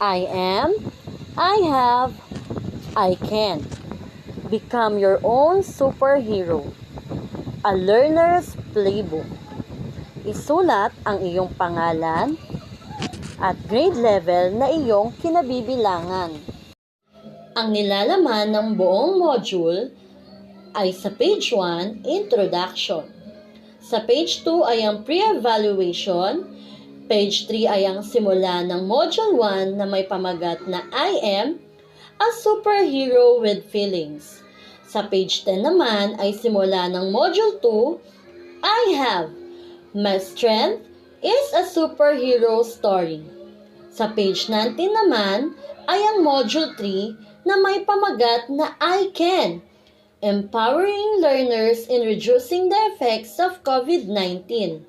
I am, I have, I can. Become your own superhero. A learner's playbook. Isulat ang iyong pangalan at grade level na iyong kinabibilangan. Ang nilalaman ng buong module ay sa page 1, Introduction. Sa page 2 ay ang pre-evaluation. Page 3 ay ang simula ng module 1 na may pamagat na I am a superhero with feelings. Sa page 10 naman ay simula ng module 2, I have. My strength is a superhero story. Sa page 19 naman ay ang module 3 na may pamagat na I can. Empowering learners in reducing the effects of COVID-19.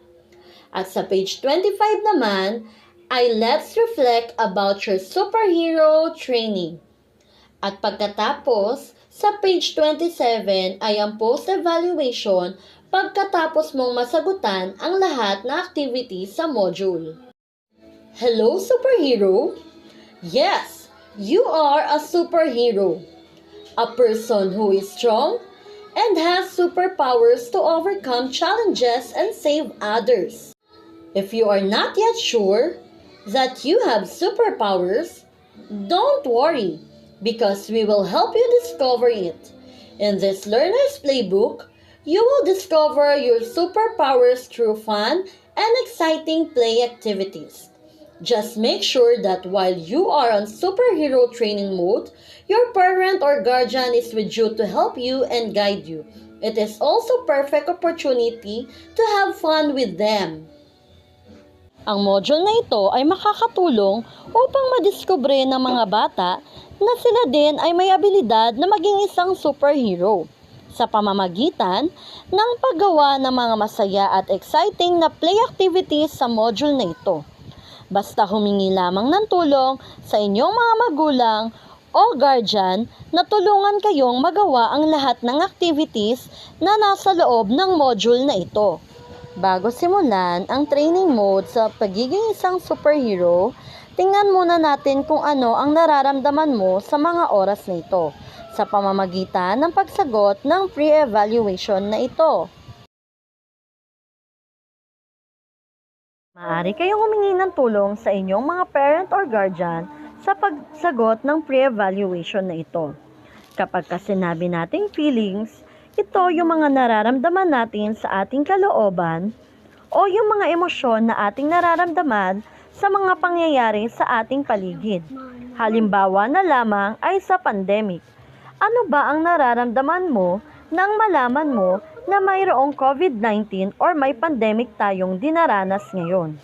At sa page 25 naman ay let's reflect about your superhero training. At pagkatapos, sa page 27 ay ang post-evaluation pagkatapos mong masagutan ang lahat na activities sa module. Hello, superhero? Yes, you are a superhero. A person who is strong and has superpowers to overcome challenges and save others. If you are not yet sure that you have superpowers, don't worry, because we will help you discover it. In this Learner's Playbook, you will discover your superpowers through fun and exciting play activities. Just make sure that while you are on superhero training mode, your parent or guardian is with you to help you and guide you. It is also perfect opportunity to have fun with them. Ang module na ito ay makakatulong upang madiskubre ng mga bata na sila din ay may abilidad na maging isang superhero sa pamamagitan ng paggawa ng mga masaya at exciting na play activities sa module na ito. Basta humingi lamang ng tulong sa inyong mga magulang o guardian na tulungan kayong magawa ang lahat ng activities na nasa loob ng module na ito. Bago simulan ang training mode sa pagiging isang superhero, tingnan muna natin kung ano ang nararamdaman mo sa mga oras na ito sa pamamagitan ng pagsagot ng pre-evaluation na ito. Maaari kayong humingi ng tulong sa inyong mga parent or guardian sa pagsagot ng pre-evaluation na ito. Kapag sinabi nating feelings, ito yung mga nararamdaman natin sa ating kalooban o yung mga emosyon na ating nararamdaman sa mga pangyayari sa ating paligid. Halimbawa na lamang ay sa pandemic. Ano ba ang nararamdaman mo nang malaman mo na mayroong COVID-19 or may pandemic tayong dinaranas ngayon?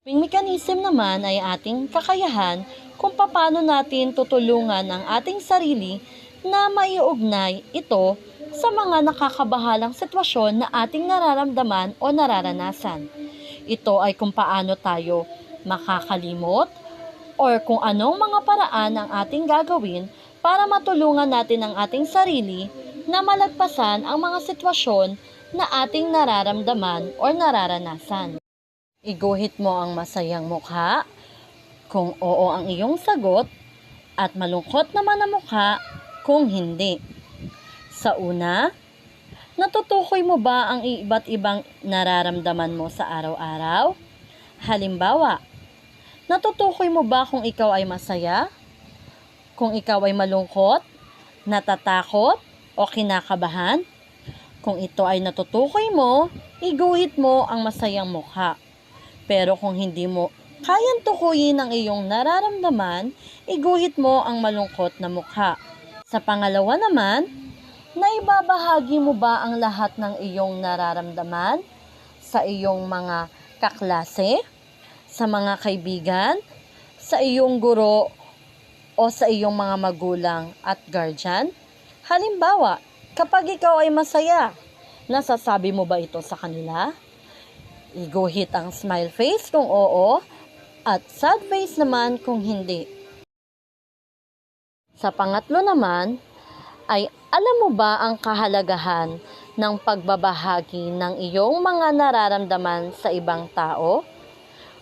Ang mechanism naman ay ating kakayahan kung paano natin tutulungan ang ating sarili na maiugnay ito sa mga nakakabahalang sitwasyon na ating nararamdaman o nararanasan. Ito ay kung paano tayo makakalimot o kung anong mga paraan ang ating gagawin para matulungan natin ang ating sarili na malagpasan ang mga sitwasyon na ating nararamdaman o nararanasan. Iguhit mo ang masayang mukha kung oo ang iyong sagot at malungkot naman ang mukha kung hindi. Sa una, natutukoy mo ba ang iba't ibang nararamdaman mo sa araw-araw? Halimbawa, natutukoy mo ba kung ikaw ay masaya? Kung ikaw ay malungkot, natatakot, o kinakabahan? Kung ito ay natutukoy mo, iguhit mo ang masayang mukha. Pero kung hindi mo kayang tukuyin ang iyong nararamdaman, iguhit mo ang malungkot na mukha. Sa pangalawa naman, naibabahagi mo ba ang lahat ng iyong nararamdaman sa iyong mga kaklase, sa mga kaibigan, sa iyong guro o sa iyong mga magulang at guardian? Halimbawa, kapag ikaw ay masaya, nasasabi mo ba ito sa kanila? Iguhit ang smile face kung oo at sad face naman kung hindi. Sa pangatlo naman, ay alam mo ba ang kahalagahan ng pagbabahagi ng iyong mga nararamdaman sa ibang tao?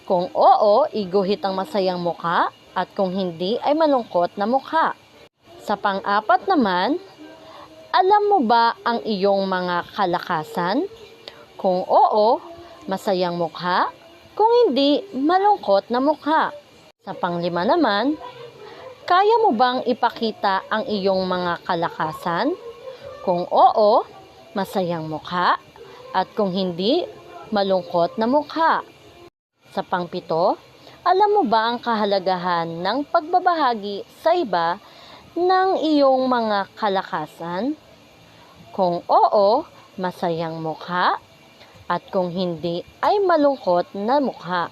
Kung oo, iguhit ang masayang mukha at kung hindi ay malungkot na mukha. Sa pang-apat naman, alam mo ba ang iyong mga kalakasan? Kung oo, masayang mukha. Kung hindi, malungkot na mukha. Sa panglima naman, kaya mo bang ipakita ang iyong mga kalakasan? Kung oo, masayang mukha. At kung hindi, malungkot na mukha. Sa pangpito, alam mo ba ang kahalagahan ng pagbabahagi sa iba ng iyong mga kalakasan? Kung oo, masayang mukha. At kung hindi, ay malungkot na mukha.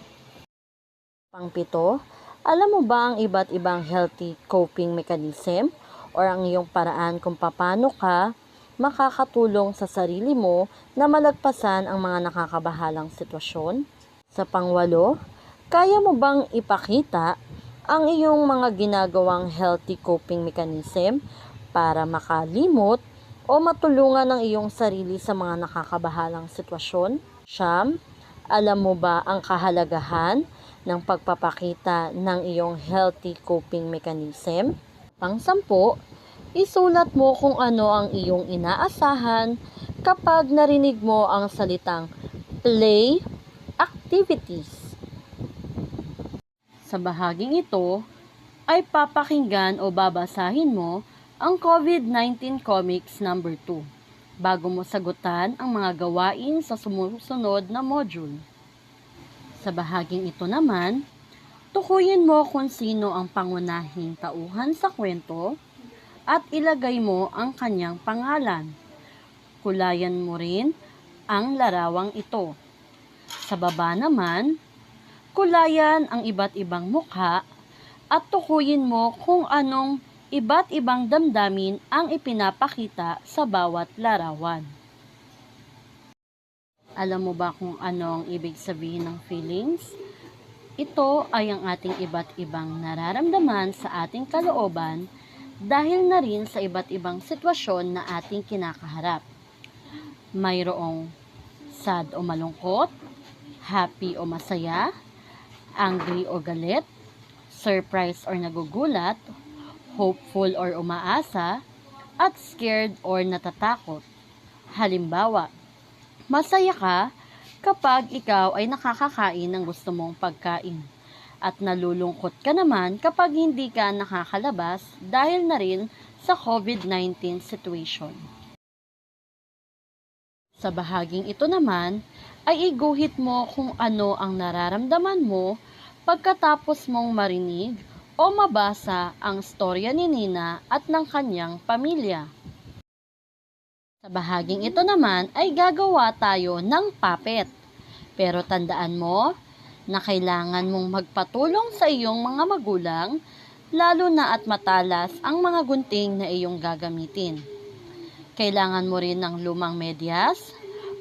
Pangpito, alam mo ba ang iba't ibang healthy coping mechanism or ang iyong paraan kung paano ka makakatulong sa sarili mo na malagpasan ang mga nakakabahalang sitwasyon? Sa pangwalo, kaya mo bang ipakita ang iyong mga ginagawang healthy coping mechanism para makalimot o matulungan ang iyong sarili sa mga nakakabahalang sitwasyon? Siyam, alam mo ba ang kahalagahan ng pagpapakita ng iyong healthy coping mechanism? Pang-sampu, isulat mo kung ano ang iyong inaasahan kapag narinig mo ang salitang play activities. Sa bahaging ito, ay papakinggan o babasahin mo ang COVID-19 Comics number 2 bago mo sagutan ang mga gawain sa sumusunod na module. Sa bahaging ito naman, tukuyin mo kung sino ang pangunahing tauhan sa kwento at ilagay mo ang kanyang pangalan. Kulayan mo rin ang larawang ito. Sa baba naman, kulayan ang iba't ibang mukha at tukuyin mo kung anong iba't ibang damdamin ang ipinapakita sa bawat larawan. Alam mo ba kung ano ang ibig sabihin ng feelings? Ito ay ang ating iba't ibang nararamdaman sa ating kalooban dahil na rin sa iba't ibang sitwasyon na ating kinakaharap. Mayroong sad o malungkot, happy o masaya, angry o galit, surprise or nagugulat, hopeful or umaasa, at scared or natatakot. Halimbawa, masaya ka kapag ikaw ay nakakakain ng gusto mong pagkain at nalulungkot ka naman kapag hindi ka nakakalabas dahil na rin sa COVID-19 situation. Sa bahaging ito naman, ay iguhit mo kung ano ang nararamdaman mo pagkatapos mong marinig o mabasa ang storya ni Nina at ng kanyang pamilya. Sa bahaging ito naman ay gagawa tayo ng puppet. Pero tandaan mo na kailangan mong magpatulong sa iyong mga magulang lalo na at matalas ang mga gunting na iyong gagamitin. Kailangan mo rin ng lumang medyas,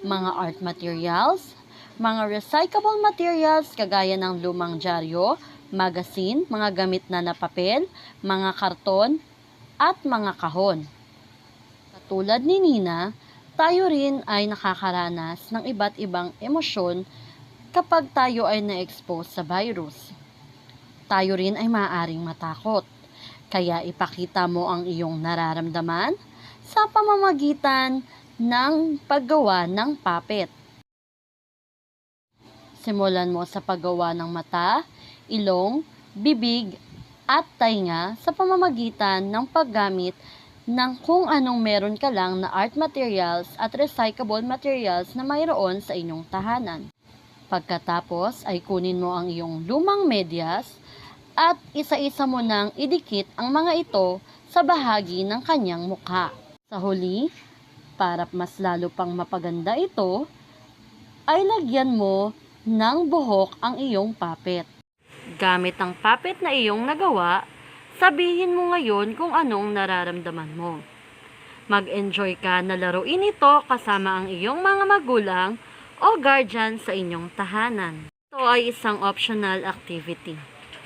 mga art materials, mga recyclable materials kagaya ng lumang dyaryo, magazine, mga gamit na papel, mga karton, at mga kahon. Katulad ni Nina, tayo rin ay nakakaranas ng iba't ibang emosyon kapag tayo ay na-expose sa virus. Tayo rin ay maaaring matakot, kaya ipakita mo ang iyong nararamdaman sa pamamagitan ng paggawa ng puppet. Simulan mo sa paggawa ng mata, ilong, bibig, at tainga sa pamamagitan ng paggamit ng kung anong meron ka lang na art materials at recyclable materials na mayroon sa inyong tahanan. Pagkatapos ay kunin mo ang iyong lumang medyas at isa-isa mo nang idikit ang mga ito sa bahagi ng kanyang mukha. Sa huli, para mas lalo pang mapaganda ito, ay lagyan mo ng buhok ang iyong puppet. Gamit ang puppet na iyong nagawa, sabihin mo ngayon kung anong nararamdaman mo. Mag-enjoy ka na laruin ito kasama ang iyong mga magulang o guardian sa inyong tahanan. Ito ay isang optional activity.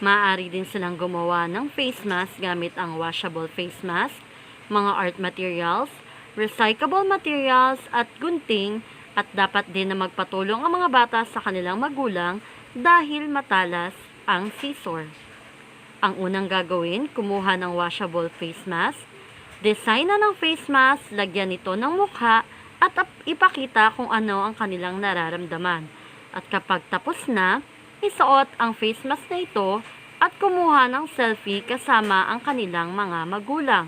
Maaari din silang gumawa ng face mask gamit ang washable face mask, mga art materials, recyclable materials at gunting, at dapat din na magpatulong ang mga bata sa kanilang magulang dahil matalas ang scissor. Ang unang gagawin, kumuha ng washable face mask, designan ng face mask, lagyan ito ng mukha at ipakita kung ano ang kanilang nararamdaman. At kapag tapos na, isuot ang face mask na ito at kumuha ng selfie kasama ang kanilang mga magulang.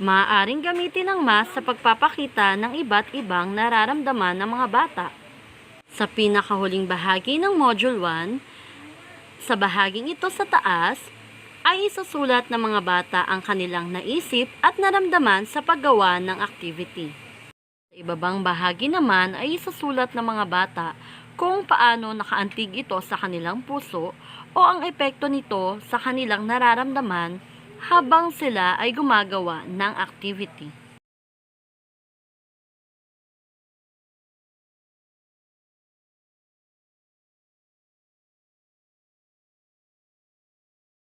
Maaaring gamitin ang mask sa pagpapakita ng iba't ibang nararamdaman ng mga bata. Sa pinakahuling bahagi ng Module 1, sa bahaging ito sa taas, ay isusulat ng mga bata ang kanilang naisip at naramdaman sa paggawa ng activity. Sa ibabang bahagi naman ay isusulat ng mga bata kung paano nakaantig ito sa kanilang puso o ang epekto nito sa kanilang nararamdaman habang sila ay gumagawa ng activity.